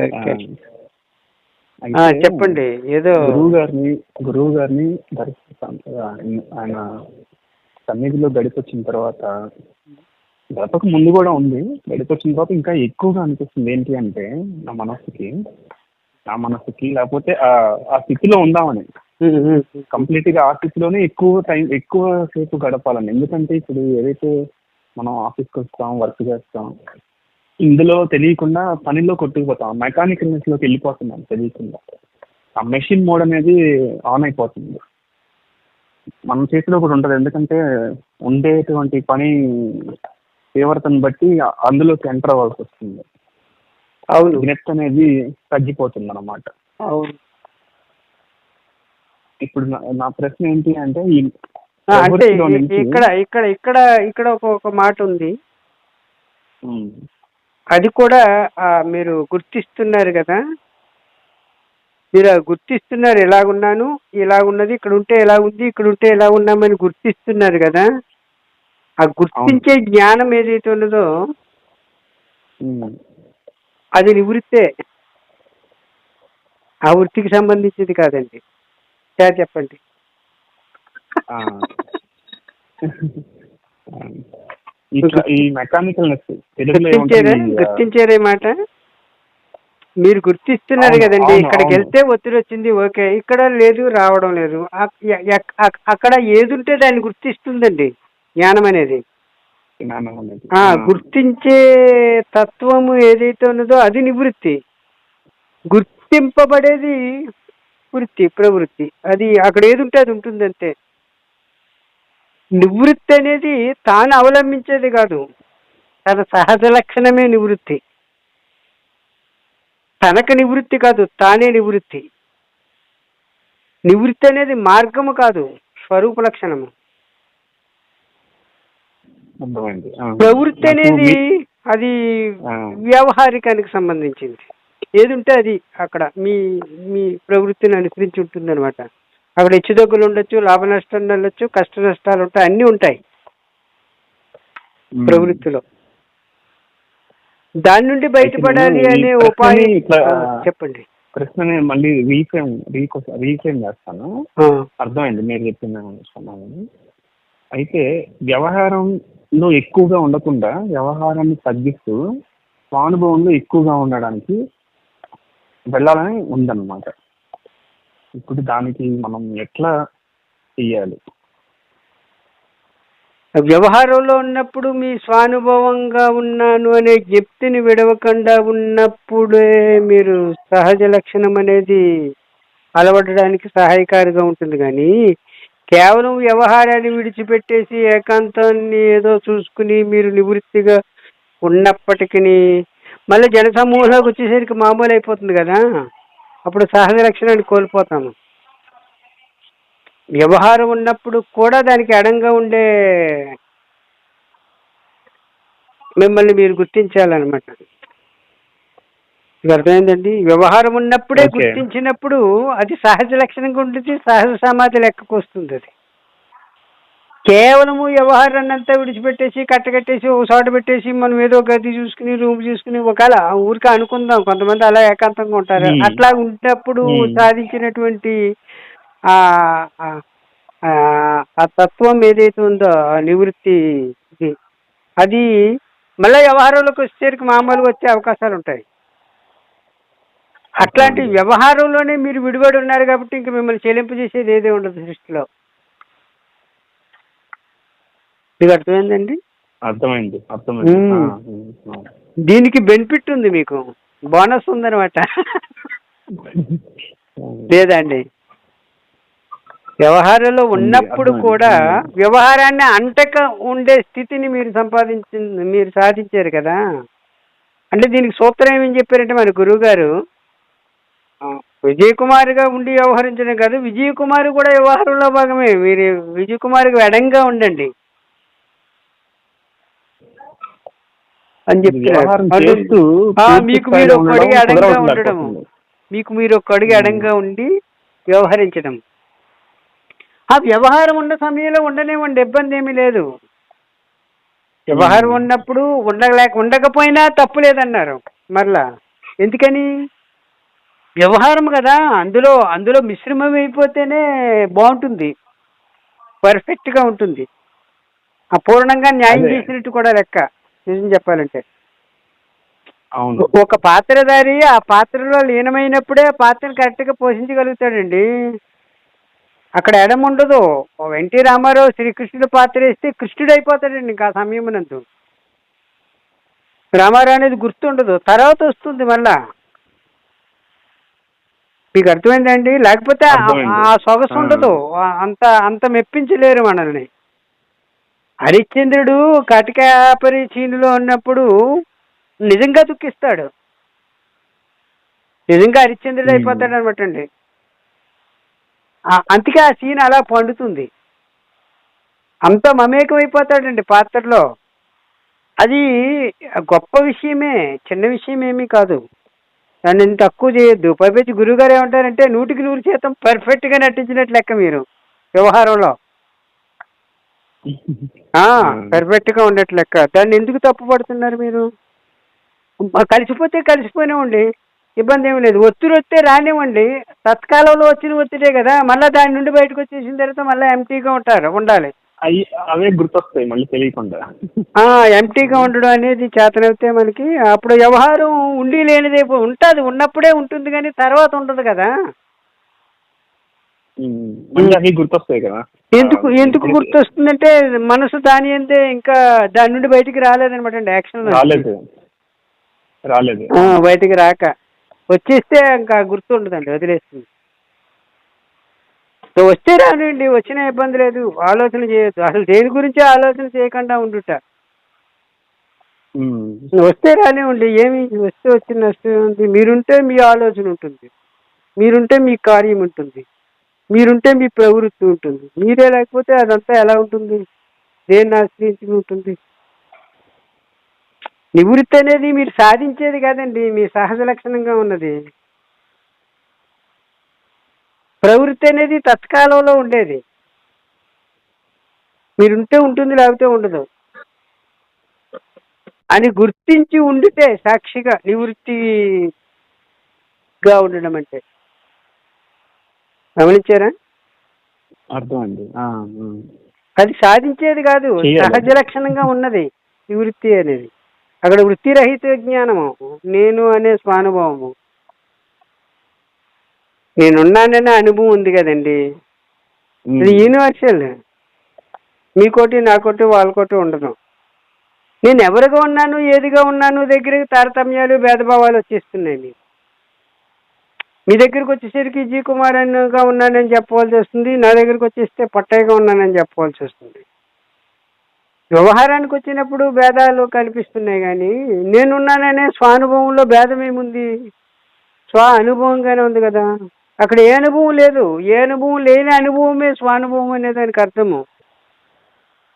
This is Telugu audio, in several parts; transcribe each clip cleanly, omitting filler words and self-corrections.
ఓకే. అయితే చెప్పండి. ఏదో గురువు గారిని ఆయన సన్నిధిలో గడిపొచ్చిన తర్వాత, గడపక ముందు కూడా ఉంది, గడిపొచ్చిన తర్వాత ఇంకా ఎక్కువగా అనిపిస్తుంది. ఏంటి అంటే నా మనసుకి లేకపోతే ఆ స్థితిలో ఉందామని, కంప్లీట్ గా ఆ స్థితిలోనే ఎక్కువ సేపు గడపాలని. ఎందుకంటే ఇప్పుడు ఏదైతే మనం ఆఫీస్కి వస్తాం, వర్క్ చేస్తాం, ఇందులో తెలియకుండా పనిలో కొట్టుకుపోతాం, మెకానికల్నెస్ లోకి వెళ్ళిపోతున్నాం తెలియకుండా. ఆ మెషిన్ మోడ్ అనేది ఆన్ అయిపోతుంది. మన చేతిలో కూడా ఉంటుంది, ఎందుకంటే ఉండేటువంటి పని తీవ్రతను బట్టి అందులోకి ఎంటర్ అవ్వాల్సి వస్తుంది. అవును, నెట్ అనేది తగ్గిపోతుంది అన్నమాట. అవును. ఇప్పుడు నా ప్రశ్న ఏంటి అంటే, ఈ అంటే ఇక్కడ ఒక మాట ఉంది. అది కూడా మీరు గుర్తిస్తున్నారు కదా, మీరు గుర్తిస్తున్నారు. ఎలాగున్నాను, ఇలాగున్నది, ఇక్కడ ఉంటే ఎలా ఉంది, ఇక్కడ ఉంటే ఎలా ఉన్నామని గుర్తిస్తున్నారు కదా. ఆ గుర్తించే జ్ఞానం ఏదైతే ఉన్నదో అది నివృత్తే, ఆ వృత్తికి సంబంధించింది కాదండి. చెప్పండి. ఈ మెకానికల్నెస్ గుర్తించారే మాట. మీరు గుర్తిస్తున్నారు కదండి. ఇక్కడికి వెళ్తే ఒత్తిడి వచ్చింది, ఓకే, ఇక్కడ లేదు, రావడం లేదు. అక్కడ ఏది ఉంటే దాన్ని గుర్తిస్తుందండి జ్ఞానం అనేది. గుర్తించే తత్వము ఏదైతే ఉన్నదో అది నివృత్తి. గుర్తింపబడేది వృత్తి, ప్రవృత్తి. అది అక్కడ ఏది ఉంటే అది ఉంటుంది అంతే. నివృత్తి అనేది తాను అవలంబించేది కాదు, తన సహజ లక్షణమే నివృత్తి. తనకు నివృత్తి కాదు, తానే నివృత్తి. నివృత్తి అనేది మార్గము కాదు, స్వరూప లక్షణము. ప్రవృత్తి అనేది అది వ్యవహారికానికి సంబంధించింది. ఏది ఉంటే అది అక్కడ మీ ప్రవృత్తిని అనుసరించి ఉంటుంది అనమాట. అక్కడ హెచ్చుతగ్గులు ఉండొచ్చు, లాభ నష్టాలు ఉండొచ్చు, కష్ట నష్టాలు ఉంటాయి, అన్నీ ఉంటాయి ప్రవృత్తిలో. దాని నుండి బయటపడాలి అనే ఉపాయం చెప్పండి. ప్రశ్నని మళ్ళీ రీఫ్రేమ్ చేస్తాను. అర్థమైంది మీరు చెప్పిందని. అయితే వ్యవహారంలో ఎక్కువగా ఉండకుండా వ్యవహారాన్ని తగ్గిస్తూ స్వానుభవంలో ఎక్కువగా ఉండడానికి వెళ్ళాలని ఉందన్నమాట. ఇప్పుడు దానికి మనం ఎట్లా చెయ్యాలి? వ్యవహారంలో ఉన్నప్పుడు మీ స్వానుభవంగా ఉన్నాను అనే జ్ఞప్తిని విడవకుండా ఉన్నప్పుడే మీరు సహజ లక్షణం అనేది అలవడడానికి సహాయకారిగా ఉంటుంది. కానీ కేవలం వ్యవహారాన్ని విడిచిపెట్టేసి ఏకాంతాన్ని ఏదో చూసుకుని మీరు నివృత్తిగా ఉన్నప్పటికీ మళ్ళీ జనసమూహంలోకి వచ్చేసరికి మామూలు అయిపోతుంది కదా, అప్పుడు సహజ లక్షణాన్ని కోల్పోతాము. వ్యవహారం ఉన్నప్పుడు కూడా దానికి అడంగా ఉండే మిమ్మల్ని మీరు గుర్తించాలన్నమాట. ఇది అర్థమైందండి. వ్యవహారం ఉన్నప్పుడే గుర్తించినప్పుడు అది సహజ లక్షణంగా ఉంటుంది, సహజ సమాధి లెక్కకు వస్తుంది. అది కేవలము వ్యవహారాన్ని అంతా విడిచిపెట్టేసి కట్టకట్టేసి ఒక చోట పెట్టేసి మనం ఏదో గది చూసుకుని రూమ్ చూసుకుని ఒకవేళ ఊరికే అనుకుందాం, కొంతమంది అలా ఏకాంతంగా ఉంటారు. అట్లా ఉన్నప్పుడు సాధించినటువంటి ఆ తత్వం ఏదైతే ఉందో నివృత్తి, అది మళ్ళీ వ్యవహారంలోకి వచ్చేసరికి మామూలుగా వచ్చే అవకాశాలు ఉంటాయి. అట్లాంటి వ్యవహారంలోనే మీరు విడిపడి ఉన్నారు కాబట్టి ఇంక మిమ్మల్ని చెల్లింపజేసేది ఏదే ఉండదు సృష్టిలో. మీకు అర్థమైందండి? అర్థమైంది. దీనికి బెనిఫిట్ ఉంది, మీకు బోనస్ ఉందన్నమాట. లేదండి, వ్యవహారంలో ఉన్నప్పుడు కూడా వ్యవహారాన్ని అంటక ఉండే స్థితిని మీరు సాధించారు కదా. అంటే దీనికి సూత్రం ఏమని చెప్పారంటే మన గురువు గారు విజయ్ కుమార్గా ఉండి వ్యవహరించడం కాదు, విజయ్ కుమార్ కూడా వ్యవహారంలో భాగమే. మీరు విజయ్ కుమార్కి ఎడంగా ఉండండి అని చెప్తున్నారు. మీకు మీరు ఒక అడుగు ఎడంగా ఉండడము, మీకు మీరు ఒక అడుగు ఎడంగా ఉండి వ్యవహరించడం. ఆ వ్యవహారం ఉన్న సమయంలో ఉండనివ్వండి, ఇబ్బంది ఏమీ లేదు. వ్యవహారం ఉన్నప్పుడు ఉండకపోయినా తప్పు లేదన్నారు. మరలా ఎందుకని? వ్యవహారం కదా, అందులో అందులో మిశ్రమం అయిపోతేనే బాగుంటుంది, పర్ఫెక్ట్గా ఉంటుంది, అపూర్ణంగా న్యాయం అదే. చేసినట్టు కూడా లెక్క నిజం చెప్పాలంటే. అవును. ఒక పాత్రధారి ఆ పాత్రలో లీనమైనప్పుడే ఆ పాత్రను కరెక్ట్గా పోషించగలుగుతాడండి. అక్కడ ఎడం ఉండదు. ఎన్టీ రామారావు శ్రీకృష్ణుడు పాత్ర వేస్తే కృష్ణుడు అయిపోతాడండి ఇంకా ఆ సమయమునందు. రామారావు అనేది గుర్తుండదు, తర్వాత వస్తుంది మళ్ళా. మీకు అర్థమైందండి? లేకపోతే అర్థమైంది. ఆ సొగసు ఆ. ఉండదు, అంత అంత మెప్పించలేరు మనల్ని. హరిశ్చంద్రుడు కటికాపరి చీనులో ఉన్నప్పుడు నిజంగా దుఃఖిస్తాడు, నిజంగా హరిశ్చంద్రుడు అయిపోతాడు అనమాట అండి. అందుకే ఆ సీన్ అలా పండుతుంది, అంత మమేకం అయిపోతాడండి పాత్రలో. అది గొప్ప విషయమే, చిన్న విషయం ఏమీ కాదు. దాన్ని తక్కువ చేయొద్దు. పైపెచ్చి గురువుగారు ఏమంటారంటే 100% పర్ఫెక్ట్గా నటించినట్లు లెక్క మీరు వ్యవహారంలో. పర్ఫెక్ట్గా ఉన్నట్లు లెక్క. దాన్ని ఎందుకు తప్పు పడుతున్నారు మీరు? కలిసిపోతే కలిసిపోయినామండి, ఇబ్బంది ఏమి లేదు. ఒత్తిడి వస్తే రానివ్వండి, తత్కాలంలో వచ్చిన ఒత్తిడే కదా, మళ్ళీ దాని నుండి బయటకు వచ్చేసిన తర్వాత మళ్ళీ ఎంటీగా ఉండాలి. అవే గుర్తొస్తాయి మళ్ళీ తెలియకుండా. ఎంటీగా ఉండడం అనేది చేతనైతే మనకి అప్పుడు వ్యవహారం ఉండి లేనిదే ఉంటుంది, ఉన్నప్పుడే ఉంటుంది కానీ తర్వాత ఉండదు కదా. అవి గుర్తొస్తాయి కదా. ఎందుకు గుర్తొస్తుందంటే మనసు దాని అంతే, ఇంకా దాని నుండి బయటికి రాలేదనమాట అండి. యాక్షన్ రాలేదు బయటికి రాక వచ్చేస్తే ఇంకా గుర్తుండదండి, వదిలేస్తుంది. వస్తే రానండి, వచ్చిన ఇబ్బంది లేదు, ఆలోచన చేయొద్దు. అసలు దేని గురించి ఆలోచన చేయకుండా ఉండుట. వస్తే రానివ్వండి, ఏమి వస్తే వచ్చిన నష్టం ఉంది. మీరుంటే మీ ఆలోచన ఉంటుంది, మీరుంటే మీ కార్యం ఉంటుంది, మీరుంటే మీ ప్రవృత్తి ఉంటుంది. మీరే లేకపోతే అదంతా ఎలా ఉంటుంది, దేన్ని ఆశ్రయించి ఉంటుంది? నివృత్తి అనేది మీరు సాధించేది కాదండి, మీ సహజ లక్షణంగా ఉన్నది. ప్రవృత్తి అనేది తత్కాలంలో ఉండేది, మీరుంటే ఉంటుంది, లేకపోతే ఉండదు అని గుర్తించి ఉండితే సాక్షిగా నివృత్తిగా ఉండడం అంటే. గమనించారా? అర్థమండి. అది సాధించేది కాదు, సహజ లక్షణంగా ఉన్నది నివృత్తి అనేది. అక్కడ వృత్తిరహిత జ్ఞానము, నేను అనే స్వానుభవము, నేనున్నాననే అనుభవం ఉంది కదండి. అది యూనివర్సల్, మీకోటి నాకోటి వాళ్ళకోటి ఉండదు. నేను ఎవరిగా ఉన్నాను, ఏదిగా ఉన్నాను దగ్గరికి తారతమ్యాలు భేదభావాలు వచ్చేస్తున్నాయి. మీ దగ్గరికి వచ్చేసరికి విజయ్ కుమార్ అన్నగా ఉన్నానని చెప్పవలసి వస్తుంది, నా దగ్గరికి వచ్చేస్తే పట్టయ్యగా ఉన్నానని చెప్పవలసి వస్తుంది. వ్యవహారానికి వచ్చినప్పుడు భేదాలు కనిపిస్తున్నాయి కానీ నేనున్నాననే స్వానుభవంలో భేదం ఏముంది? స్వ అనుభవంగానే ఉంది కదా. అక్కడ ఏ అనుభవం లేదు, ఏ అనుభవం లేని అనుభవమే స్వానుభవం అనే దానికి అర్థము.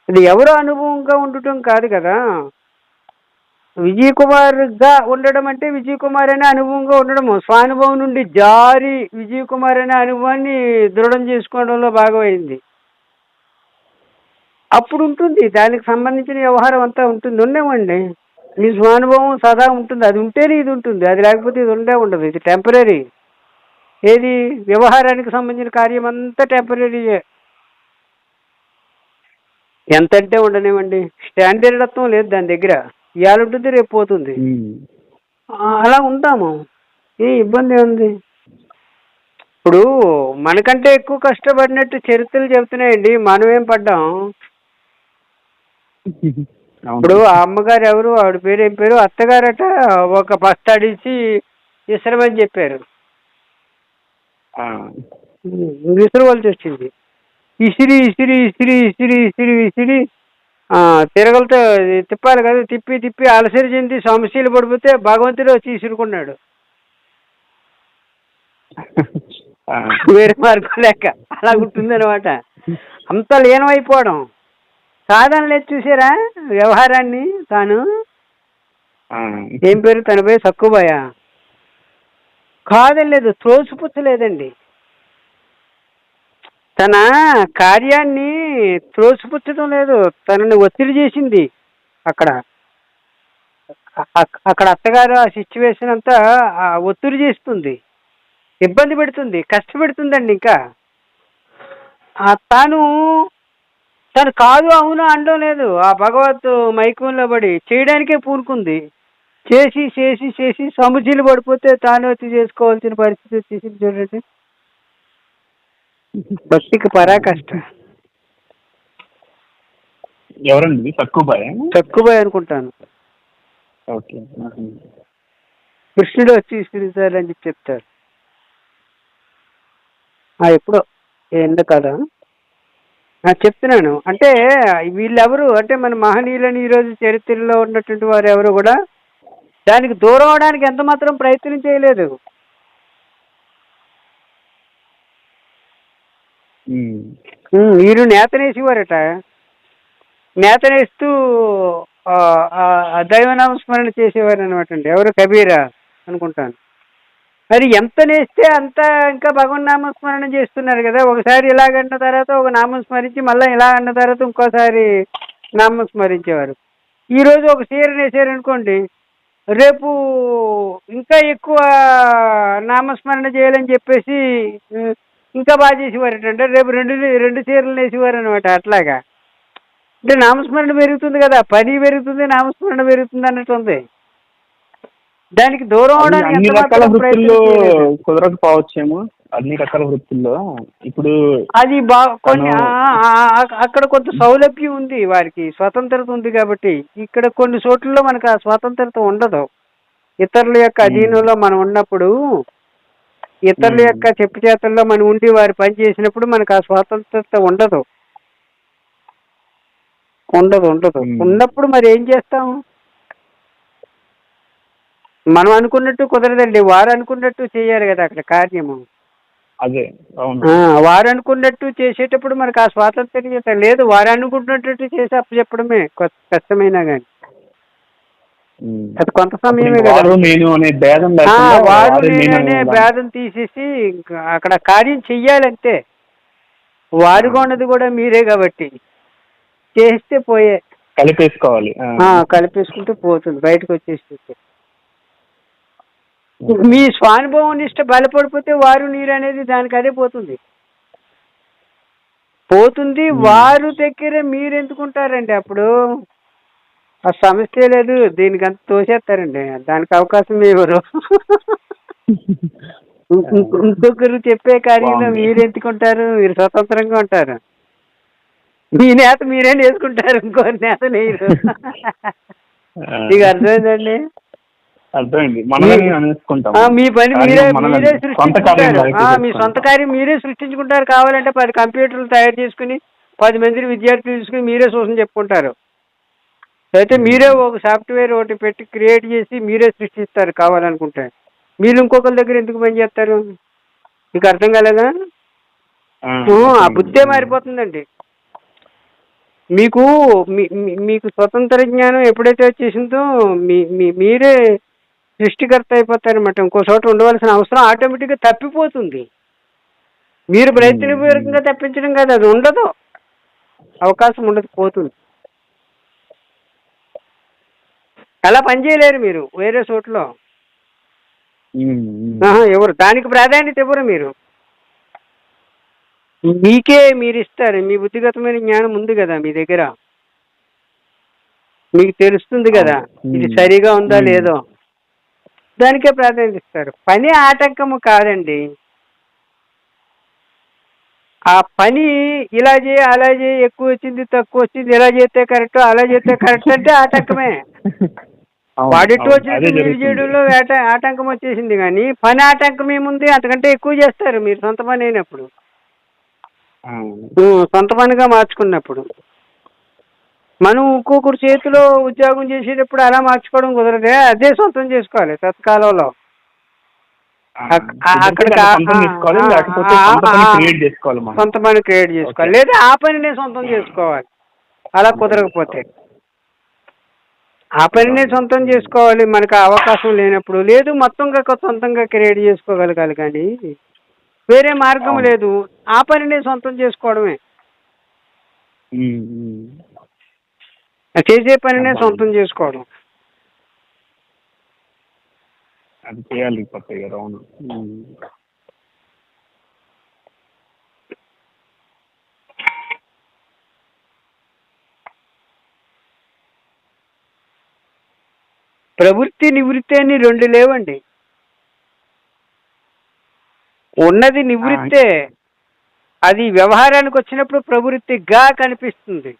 అది ఎవరో అనుభవంగా ఉండటం కాదు కదా. విజయ్ కుమార్గా ఉండడం అంటే విజయ్ కుమార్ అనే అనుభవంగా ఉండడము, స్వానుభవం నుండి జారి విజయ్ కుమార్ అనే అనుభవాన్ని దృఢం చేసుకోవడంలో భాగమైంది. అప్పుడు ఉంటుంది, దానికి సంబంధించిన వ్యవహారం అంతా ఉంటుంది. ఉండేవండి, మీ స్వానుభవం సదా ఉంటుంది, అది ఉంటేనే ఇది ఉంటుంది, అది లేకపోతే ఇది ఉండదు. ఇది టెంపరీ. ఏది వ్యవహారానికి సంబంధించిన కార్యం అంతా టెంపరీయే. ఎంతంటే ఉండనివ్వండి, స్టాండర్డత్వం లేదు దాని దగ్గర. ఇవాళ ఉంటుంది, రేపు పోతుంది, అలా ఉంటాము. ఏ ఇబ్బంది ఉంది? ఇప్పుడు మనకంటే ఎక్కువ కష్టపడినట్టు చరిత్రలు చెబుతున్నాయండి, మనమేం పడ్డాం? ఇప్పుడు ఆ అమ్మగారు ఎవరు, ఆవిడ పేరు ఏం పేరు, అత్తగారట ఒక బస్తాడిసి విసరమని చెప్పారు, విసరవలసి వచ్చింది. ఇసిరి ఇసిరి ఇసిరి ఇసిరి ఇసిరి ఇసిరి తిరగలతో తిప్పాలి కదా, తిప్పి తిప్పి అలసరి చెంది సమస్యలు పడిపోతే భగవంతుడు వచ్చి ఇసురుకున్నాడు. వేరే మార్గం లేక అలా ఉంటుందన్నమాట. అంత లీనమైపోవడం. సాధన లేదు చూసారా వ్యవహారాన్ని. తాను ఏం పేరు, తన పేరు సక్కుబాయ కాదని లేదు, త్రోసిపుచ్చలేదండి. తన కార్యాన్ని త్రోసిపుచ్చడం లేదు, తనని ఒత్తిడి చేసింది. అక్కడ అక్కడ అత్తగారు ఆ సిచ్యువేషన్ అంతా ఒత్తిడి చేస్తుంది, ఇబ్బంది పెడుతుంది, కష్టపెడుతుందండి. ఇంకా తాను తను కాదు అవును అనడం లేదు. ఆ భగవత్ మైకంలో పడి చేయడానికే పూనుకుంది. చేసి చేసి చేసి సముచీలు పడిపోతే తాను వచ్చి చేసుకోవాల్సిన పరిస్థితి వచ్చేసింది చూడండి. భక్తికి పరాకష్ట. ఎవరండి తక్కువ తక్కువ అనుకుంటాను. ఓకే. కృష్ణుడు వచ్చి శ్రీశాలు అని చెప్పి చెప్తారు. ఎప్పుడో ఎందు కదా చెప్తున్నాను. అంటే వీళ్ళెవరు అంటే మన మహనీయులని ఈరోజు చరిత్రలో ఉన్నటువంటి వారు ఎవరు కూడా దానికి దూరం అవడానికి ఎంత మాత్రం ప్రయత్నం చేయలేదు. వీరు నేతనేసేవారట. నేతనేస్తూ దైవనామస్మరణ చేసేవారు అనమాట అండి. ఎవరు కబీరా అనుకుంటాను. మరి ఎంత నేస్తే అంత ఇంకా భగవన్ నామస్మరణ చేస్తున్నారు కదా. ఒకసారి ఇలాగన్న తర్వాత ఒక నామం స్మరించి మళ్ళీ ఇలా అన్న తర్వాత ఇంకోసారి నామం స్మరించేవారు. ఈరోజు ఒక చీర నేసారనుకోండి, రేపు ఇంకా ఎక్కువ నామస్మరణ చేయాలని చెప్పేసి ఇంకా బాగా చేసేవారట. అంటే రేపు రెండు చీరలు నేసేవారు అనమాట. అట్లాగా అంటే నామస్మరణ పెరుగుతుంది కదా, పని పెరుగుతుంది, నామస్మరణ పెరుగుతుంది అన్నట్టు ఉంది. దానికి దూరం అవడానికి అన్ని రకాల వృత్తుల్లో కుదరకపోవచ్చేమో. అన్ని రకాల వృత్తుల్లో ఇప్పుడు అది కొన్ని అక్కడ కొంత సౌలభ్యం ఉంది, వారికి స్వతంత్రత ఉంది కాబట్టి. ఇక్కడ కొన్ని చోట్లలో మనకు ఆ స్వతంత్రత ఉండదు. ఇతరుల యొక్క అధీనంలో మనం ఉన్నప్పుడు, ఇతరుల యొక్క చెప్పు చేతల్లో మనం ఉండి వారి పని చేసినప్పుడు మనకు ఆ స్వాతంత్రత ఉండదు. ఉన్నప్పుడు మరి ఏం చేస్తాం? మనం అనుకున్నట్టు కుదరదండి, వారు అనుకున్నట్టు చేయాలి కదా అక్కడ కార్యము. అదే వారు అనుకున్నట్టు చేసేటప్పుడు మనకు ఆ స్వాతంత్ర్యం లేదు. వారు అనుకున్నట్టు చేసి అప్పచెప్పడమే కష్టమైనా కానీ అది కొంత సమయమే కదా. వారు నేను అనే భేదం తీసేసి అక్కడ కార్యం చెయ్యాలంటే వారుగా ఉన్నది కూడా మీరే కాబట్టి చేస్తే పోయే కలిపేసుకుంటే పోతుంది, బయటకు వచ్చేసి. మీ స్వానుభవం నిష్ట బలపడిపోతే వారు నీరు అనేది దానికి అదే పోతుంది. వారు దగ్గర మీరు ఎందుకుంటారండి? అప్పుడు ఆ సమస్య లేదు, దీనికి అంత తోసేస్తారండి. దానికి అవకాశం ఇవ్వరు. ఇంకొకరు చెప్పే కార్యంలో మీరు ఎందుకుంటారు? మీరు స్వతంత్రంగా ఉంటారు. మీ నేత మీరే నేర్చుకుంటారు, ఇంకోరి నేత నేరు. మీకు అర్థమైందండి? మీ పని మీరే సృష్టించుకుంటారు. మీ సొంత కార్యం మీరే సృష్టించుకుంటారు. కావాలంటే 10 కంప్యూటర్లు తయారు చేసుకుని 10 మంది విద్యార్థులు తీసుకుని మీరే సూచన చెప్పుకుంటారు. అయితే మీరే ఒక సాఫ్ట్వేర్ ఒకటి పెట్టి క్రియేట్ చేసి మీరే సృష్టిస్తారు కావాలనుకుంటే. మీరు ఇంకొకరి దగ్గర ఎందుకు పని చేస్తారు? మీకు అర్థం కాలేదా? ఆ బుద్ధే మారిపోతుందండి. మీకు స్వతంత్ర జ్ఞానం ఎప్పుడైతే వచ్చేసిందో మీరే సృష్టికర్త అయిపోతారన్నమాట. ఇంకో చోట ఉండవలసిన అవసరం ఆటోమేటిక్గా తప్పిపోతుంది. మీరు ప్రయత్నపూర్వకంగా తప్పించడం కాదు, అది ఉండదు, అవకాశం ఉండదు, పోతుంది. అలా పనిచేయలేరు మీరు వేరే చోట్ల. ఎవరు దానికి ప్రాధాన్యత ఇవ్వరు. మీకే మీరు ఇస్తారు. మీ బుద్ధిగతమైన జ్ఞానం ఉంది కదా మీ దగ్గర, మీకు తెలుస్తుంది కదా ఇది సరిగా ఉందా లేదో, దానికే ప్రాధాన్యత ఇస్తారు. పని ఆటంకము కాదండి. ఆ పని ఇలా చేయి అలా చేయి, ఎక్కువ వచ్చింది తక్కువ వచ్చింది, ఇలా చేస్తే కరెక్ట్ అలా చేస్తే కరెక్ట్ అంటే ఆటంకమే. వాడిట్టు వచ్చినట్టు మీరు చేయడంలో ఆటంకం వచ్చేసింది. కానీ పని ఆటంకం ఏముంది? అంతకంటే ఎక్కువ చేస్తారు మీరు సొంత పని అయినప్పుడు, సొంత పనిగా మార్చుకున్నప్పుడు. మనం ఇంకొకరు చేతిలో ఉద్యోగం చేసేటప్పుడు అలా మార్చుకోవడం కుదరదే, అదే సొంతం చేసుకోవాలి తత్కాలంలో. అక్కడ సొంత పని క్రియేట్ చేసుకోవాలి, లేదా ఆ పనినే సొంతం చేసుకోవాలి. అలా కుదరకపోతే ఆ పనినే సొంతం చేసుకోవాలి. మనకు అవకాశం లేనప్పుడు లేదు, మొత్తంగా సొంతంగా క్రియేట్ చేసుకోగలగాలి. కానీ వేరే మార్గం లేదు, ఆ పనినే సొంతం చేసుకోవడమే. చేసే పనినే సొంతం చేసుకోవడం. అది చేయాలి కొత్తగా గారు. అవును. ప్రవృత్తి నివృత్తి అని రెండు లేవండి. ఉన్నది నివృత్తే, అది వ్యవహారానికి వచ్చినప్పుడు ప్రవృత్తిగా కనిపిస్తుంది.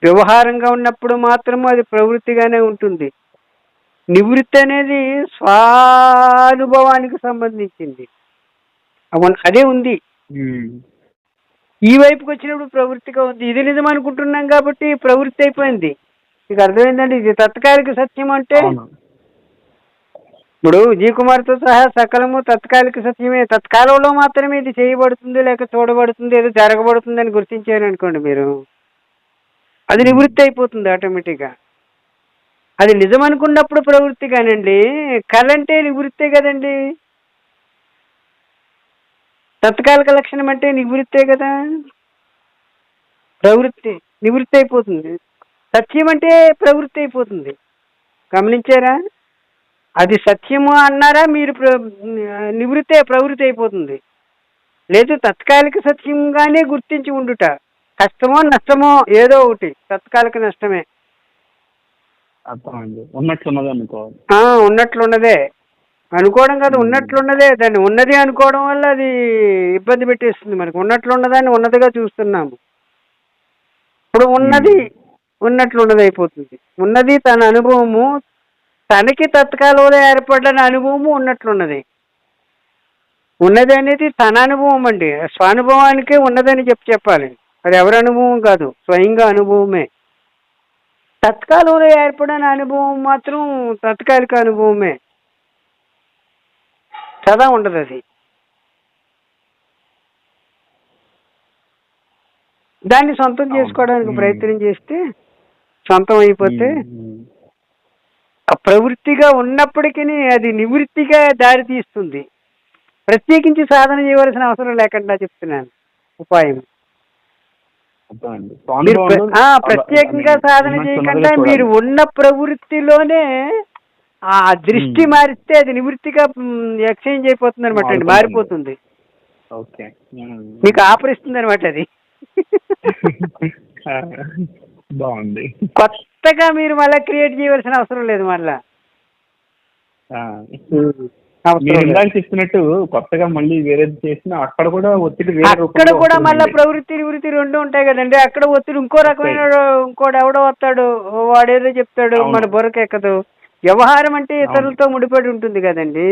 వ్యవహారంగా ఉన్నప్పుడు మాత్రము అది ప్రవృత్తిగానే ఉంటుంది. నివృత్తి అనేది స్వానుభవానికి సంబంధించింది, అదే ఉంది. ఈ వైపుకి వచ్చినప్పుడు ప్రవృత్తిగా ఉంది. ఇది నిజం అనుకుంటున్నాం కాబట్టి ప్రవృత్తి అయిపోయింది. మీకు అర్థమైందండి? ఇది తత్కాలిక సత్యం అంటే ఇప్పుడు విజయకుమార్తో సహా సకలము తత్కాలిక సత్యమే. తత్కాలంలో మాత్రమే ఇది చేయబడుతుంది, లేక చూడబడుతుంది, ఏదో జరగబడుతుంది అని గుర్తించారనుకోండి మీరు, అది నివృత్తి అయిపోతుంది ఆటోమేటిక్గా. అది నిజం అనుకున్నప్పుడు ప్రవృత్తి కానండి. కళ అంటే నివృత్తే కదండి. తత్కాలిక లక్షణం అంటే నివృత్తే కదా. ప్రవృత్తి నివృత్తి అయిపోతుంది, సత్యం అంటే ప్రవృత్తి అయిపోతుంది. గమనించారా? అది సత్యము అన్నారా మీరు, నివృత్తే ప్రవృత్తి అయిపోతుంది. లేదు తత్కాలిక సత్యంగానే గుర్తించి ఉండుట, కష్టమో నష్టమో ఏదో ఒకటి తత్కాలిక నష్టమే. ఉన్నట్లున్నదే అనుకోవడం కాదు, ఉన్నట్లున్నదే. దాన్ని ఉన్నది అనుకోవడం వల్ల అది ఇబ్బంది పెట్టేస్తుంది మనకు. ఉన్నట్లున్నదాన్ని ఉన్నదిగా చూస్తున్నాము. ఇప్పుడు ఉన్నది ఉన్నట్లున్నది అయిపోతుంది. ఉన్నది తన అనుభవము, తనకి తత్కాలంలో ఏర్పడిన అనుభవము ఉన్నట్లున్నది. ఉన్నది అనేది తన అనుభవం అండి. స్వానుభవానికే ఉన్నదని చెప్పాలి. అది ఎవరి అనుభవం కాదు, స్వయంగా అనుభవమే. తత్కాలంలో ఏర్పడిన అనుభవం మాత్రం తాత్కాలిక అనుభవమే, సదా ఉండదు. అది దాన్ని సొంతం చేసుకోవడానికి ప్రయత్నం చేస్తే సొంతం అయిపోతే, ప్రవృత్తిగా ఉన్నప్పటికీ అది నివృత్తిగా దారి తీస్తుంది. ప్రత్యేకించి సాధన చేయవలసిన అవసరం లేకుండా చెప్తున్నాను ఉపాయం. ప్రత్యేకంగా సాధన చేయకుండా మీరు ఉన్న ప్రవృత్తిలోనే ఆ దృష్టి మారిస్తే అది నివృత్తిగా ఎక్స్చేంజ్ అయిపోతుంది అనమాట అండి, మారిపోతుంది. మీకు ఆపరిస్తుంది అనమాట అది. బాగుంది. కొత్తగా మీరు మళ్ళీ క్రియేట్ చేయవలసిన అవసరం లేదు. మళ్ళా చెప్పినట్టు కొత్తగా మళ్ళీ వేరేది చేసిన అక్కడ కూడా ఒత్తిడి, అక్కడ కూడా మళ్ళీ ప్రవృత్తి నివృత్తి రెండు ఉంటాయి కదండి. అక్కడ ఒత్తిడి ఇంకో రకమైన, ఇంకోటి ఎవడో వస్తాడు, వాడేదో చెప్తాడు, మన బుర్రకెక్కదు. వ్యవహారం అంటే ఇతరులతో ముడిపడి ఉంటుంది కదండి.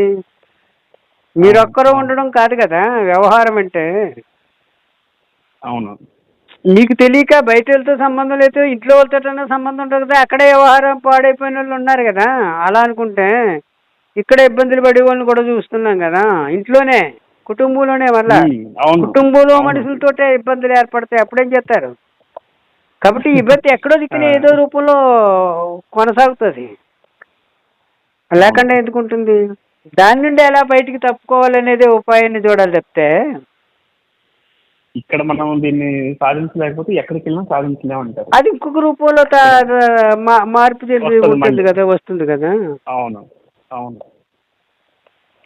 మీరు ఒక్కరూ ఉండడం కాదు కదా వ్యవహారం అంటే. అవును. మీకు తెలియక బయట వాళ్ళతో సంబంధం లేదు, ఇంట్లో వాళ్ళతో సంబంధం ఉంటుంది కదా, అక్కడే వ్యవహారం పాడైపోయిన వాళ్ళు ఉన్నారు కదా. అలా అనుకుంటే ఇక్కడ ఇబ్బందులు పడే వాళ్ళని కూడా చూస్తున్నాం కదా. ఇంట్లోనే, కుటుంబంలోనే. మళ్ళా కుటుంబంలో మనుషులతోటే ఇబ్బందులు ఏర్పడతాయి. అప్పుడేం చేస్తారు? కాబట్టి ఇబ్బంది ఎక్కడో దిక్కునే ఏదో రూపంలో కొనసాగుతుంది, లేకుండా ఎందుకుంటుంది? దాని నుండి ఎలా బయటికి తప్పుకోవాలనేది ఉపాయాన్ని చూడాలి తప్పితే ఇక్కడ మనం దీన్ని సాధించలేకపోతే ఎక్కడికి వెళ్ళినా సాధించలేమంటారు. అది ఇంకొక రూపంలో మార్పు ఉంటుంది కదా, వస్తుంది కదా. అవును, అవును.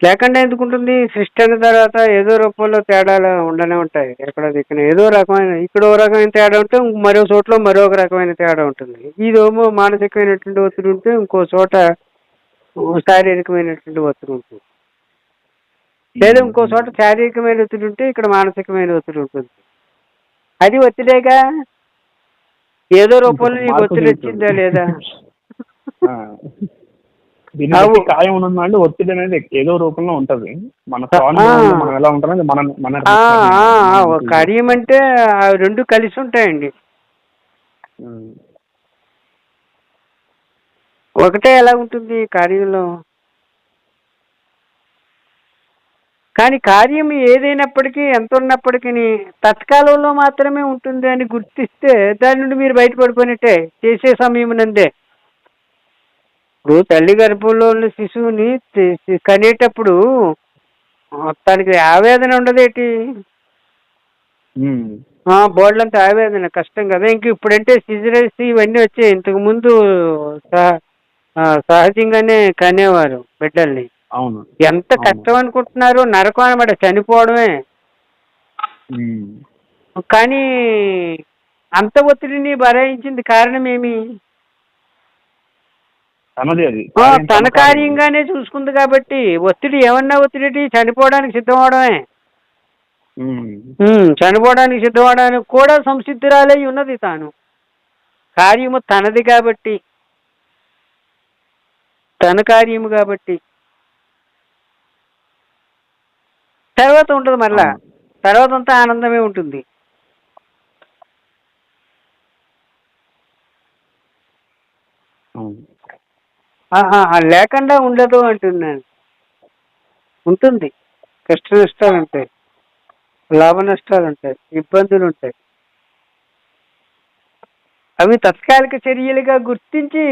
లేకుండా ఎందుకుంటుంది? సృష్టి అయిన తర్వాత ఏదో రూపంలో తేడాలు ఉండనే ఉంటాయి. ఎక్కడ దిక్కున ఏదో రకమైన, ఇక్కడ ఓ రకమైన తేడా ఉంటే మరో చోట్ల మరొక రకమైన తేడా ఉంటుంది. ఇదేమో మానసికమైనటువంటి ఒత్తిడి ఉంటే ఇంకో చోట శారీరకమైనటువంటి ఒత్తిడి ఉంటుంది. లేదా ఇంకో చోట శారీరకమైన ఒత్తిడి ఉంటే ఇక్కడ మానసికమైన ఒత్తిడి ఉంటుంది. అది ఒత్తిడేగా. ఏదో రూపంలో నీకు ఒత్తిడి వచ్చిందా లేదా? ఖాయం ఉన్నది. ఒత్తిడి అనేది ఏదో రూపంలో ఉంటది. మన ఎలా ఉంటుంది మన కార్యం అంటే రెండు కలిసి ఉంటాయండి. ఒకటే ఎలా ఉంటుంది కార్యంలో? కానీ కార్యం ఏదైనప్పటికీ, ఎంత ఉన్నప్పటికీ తత్కాలంలో మాత్రమే ఉంటుంది అని గుర్తిస్తే దాని నుండి మీరు బయటపడిపోయినట్టే చేసే సమయం నందే. ఇప్పుడు తల్లి గర్భంలో ఉన్న శిశువుని కనేటప్పుడు తనకి ఆవేదన ఉండదేటి? బోర్డులంతా ఆవేదన, కష్టం కదా. ఇంక ఇప్పుడంటే సిజరస్ ఇవన్నీ వచ్చాయి. ఇంతకు ముందు సహజంగానే కనేవారు బిడ్డల్ని. అవును. ఎంత అవును. కష్టం అనుకుంటున్నారు, నరకం అనమాట, చనిపోవడమే. ఉమ్. కానీ అంత ఒత్తిడిని భరాయించింది కారణమేమి? తనది అది ఆ, కార్యం, తన తన కార్యం అది. కార్యంగానే చూసుకుంది కాబట్టి. ఒత్తిడి ఏమన్నా ఒత్తిడి, చనిపోవడానికి సిద్ధమవడమే. ఉమ్. చనిపోవడానికి సిద్ధమవడానికి కూడా సంసిద్ధురాలై ఉన్నది తాను. కార్యము తనది కాబట్టి, తన కార్యము కాబట్టి. తర్వాత ఉంటుంది మళ్ళా, అవును. తర్వాత అంతా ఆనందమే ఉంటుంది. అవును. లేకుండా ఉండదు అంటున్నాను. ఉంటుంది. కష్ట నష్టాలు ఉంటాయి, లాభ నష్టాలు ఉంటాయి, ఇబ్బందులు ఉంటాయి. అవి తత్కాలిక చర్యలుగా గుర్తించి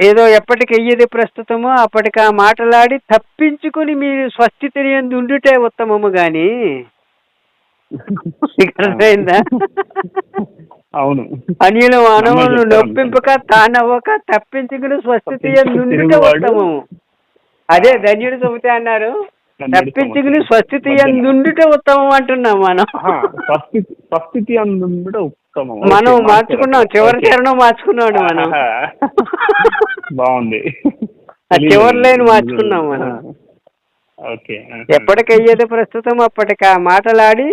ఏదో ఎప్పటికయ్యేది ప్రస్తుతమో అప్పటికి ఆ మాటలాడి తప్పించుకుని మీరు స్వస్థితిని యందు ఉండుటే ఉత్తమము గాని. అర్థమైందా? అవును. అన్యుల మానవులను చెప్తారు నొప్పింపక తానవ్వక తప్పించుకుని స్వస్థితి యందు ఉండుటే తిరుగువాడు ఉత్తమము. అదే ధన్యుడు చెబితే అన్నారు, తప్పించుకుని స్వస్థితి యందు ఉండుటే ఉత్తమం అంటున్నాం మనం. స్వస్థితి అందుండుట ఉత్తమం. మనం మార్చుకున్నాం, చివరి చరణం మార్చుకున్నాం మనం. బాగుంది. చివరి లైన్ మార్చుకున్నాం మనం. ఓకే. ఎప్పటికయ్యేది ప్రస్తుతం అప్పటికి ఆ మాటలాడి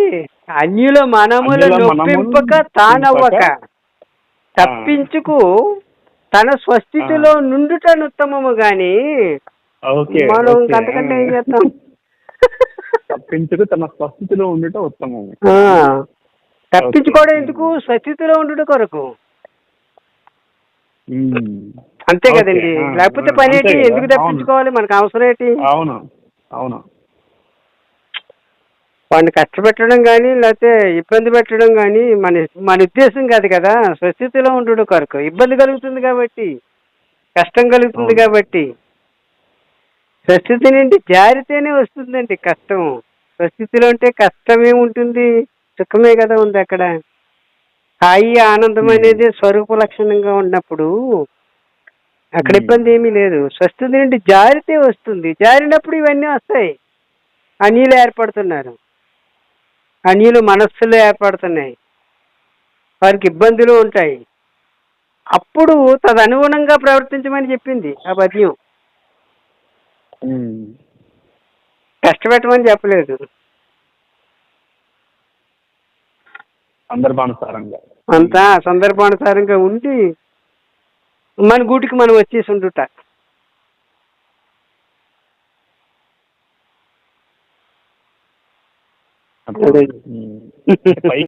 అన్యుల మనముల నొప్పింపక తానవ్వక తప్పించుకు తన స్వస్థితిలో నుండుటను ఉత్తమము గాని మనం అంతకంటే ఏం చేస్తాం? తప్పించుకు తన స్వస్థితిలో ఉండుట ఉత్తమం. తప్పించుకోవడం ఎందుకు? స్వస్థితిలో ఉండుట కొరకు. అంతే కదండి. లేకపోతే పని ఏంటి? ఎందుకు తప్పించుకోవాలి? మనకు అవసరం ఏంటి? అవును. అవును. వాడిని కష్టపెట్టడం కానీ లేకపోతే ఇబ్బంది పెట్టడం కానీ మన ఉద్దేశం కాదు కదా. స్వస్థితిలో ఉండు కొరకు. ఇబ్బంది కలుగుతుంది కాబట్టి, కష్టం కలుగుతుంది కాబట్టి. స్వస్థితి నుండి జారితేనే వస్తుందండి కష్టం. స్వస్థితిలో ఉంటే కష్టమేముంటుంది? సుఖమే కదా ఉంది అక్కడ. హాయి ఆనందం అనేది స్వరూప లక్షణంగా ఉన్నప్పుడు అక్కడ ఇబ్బంది ఏమీ లేదు. స్వస్థితి నుండి జారితే వస్తుంది. జారినప్పుడు ఇవన్నీ వస్తాయి. అన్యులు ఏర్పడుతున్నారు, అన్యులు మనస్సులు ఏర్పడుతున్నాయి, వారికి ఇబ్బందులు ఉంటాయి. అప్పుడు తదనుగుణంగా ప్రవర్తించమని చెప్పింది ఆ పద్యం. కష్టపెట్టమని చెప్పలేదు. సందర్భానుసారంగా అంతా సందర్భానుసారంగా ఉండి మన గూటికి మనం వచ్చేసి ఉండుట. పై